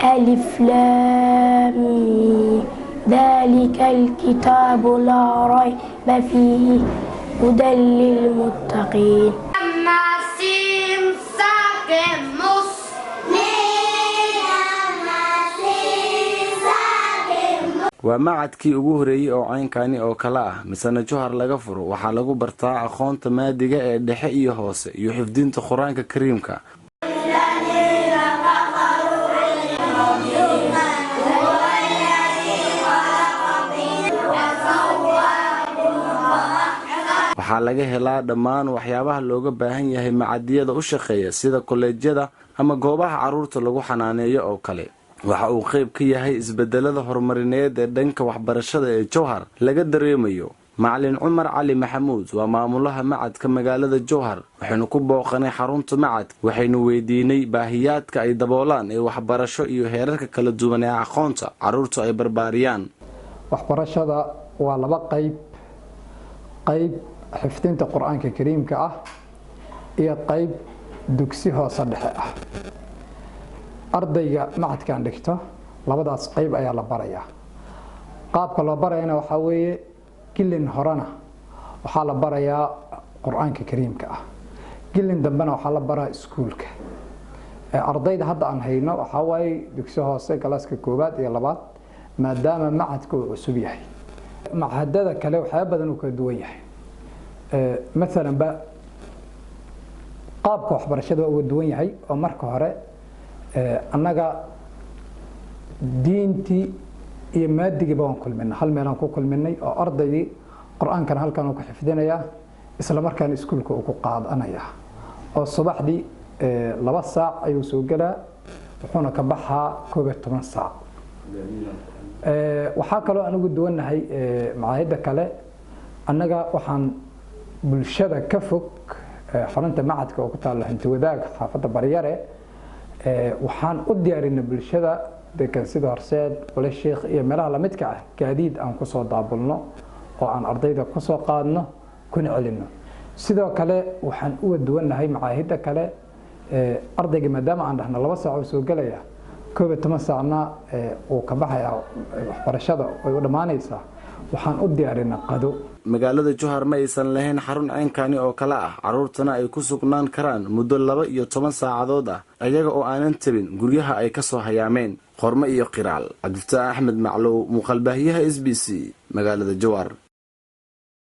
ألف لام ذلك الكتاب لا ريب فيه هدى للمتقين. waa macadkii ugu horeeyay oo caynkani oo kala ah misana Jowhar laga furo waxaa lagu bartaa aqoonta maadiga ee dhexe iyo hoose iyo xifdinta Quraanka Kariimka. waxaa laga helaa dhammaan waxyaabaha looga baahan yahay macadiyada u shaqeeya sida koleejyada ama goobaha caruurta lagu xanaaneeyo oo kale. waxa uu qayb ka yahay isbedelada horumarineed ee dhanka waxbarashada ee Jowhar laga dareemayo. Macallin Cumar Cali Maxamuud waa maamulaha macadka magaalada Jowhar waxaanu ku booqanay xarunta macad waxaynu weydiinay baahiyaadka ay daboolaan ee waxbarasho iyo heerarka kala duwan ee aqoonta caruurtu ay barbaariyaan. waxbarashada waa laba qayb xifdinta Quraanka Kariimka ah iyo qayb dugsi hoose dhexe ah. ardayga macadkan dhigto labadaas qayb ayaa la barayaa. qaabka loo barayna waxa weeye gilin horena waxa la barayaa Quraanka Kariimka ah, gilin dambena waxa la baraa iskuulka. ardayda hadda aan hayno waxa way dugsi hoose galaaska koobaad iyo labaad maadaama macadku uu cusub yahay. macadada kale waxa badan uu ka duwan yahay. مثلا ba qaabka waxbarashada uu duwan yahay oo marka hore annaga diintii iyo maadiga baan kulminay hal meel aan ku kulminay oo ardaydii Quraankan halkan uu ku xifdinaya isla markaan iskuulka uu ku qaadanaya oo subaxdii 2 saac ayuu soo galaa wuxuuna ka baxaa 12 saac. waxa kale oo anigu duwanahay macaahida kale annaga waxaan bulshada ka fog xarunta macadka oo ku taal Hanti Wadaag xaafadda Baryare waxaan u diyaarinay bulshada deegaan sida Horseed wala Sheekh iyo meelaha la midka ah gaadiid aan ku soo daabulno oo aan ardayda ku soo qaadno kuna celino. sidoo kale waxaan u wadwanahay macaahida kale ardayga maadaama aan dhahna 2 saac oo soo galaya 12 saacna oo ka baxaya waxbarashada oo u dhamaanaysa waxaan u diyaarinaa qado. magaalada Jowhar ma aysan lahayn xarun caynkani oo kala ah caruurtana ay ku sugnaan karaan muddo 12 saacadood ah ayaga oo aanan tabin guryaha ay ka soo hayaameen. Qormo iyo qiraal Cabdulfataax Axmed Maclow muuqaal baahiyaha SBC magaalada Jowhar.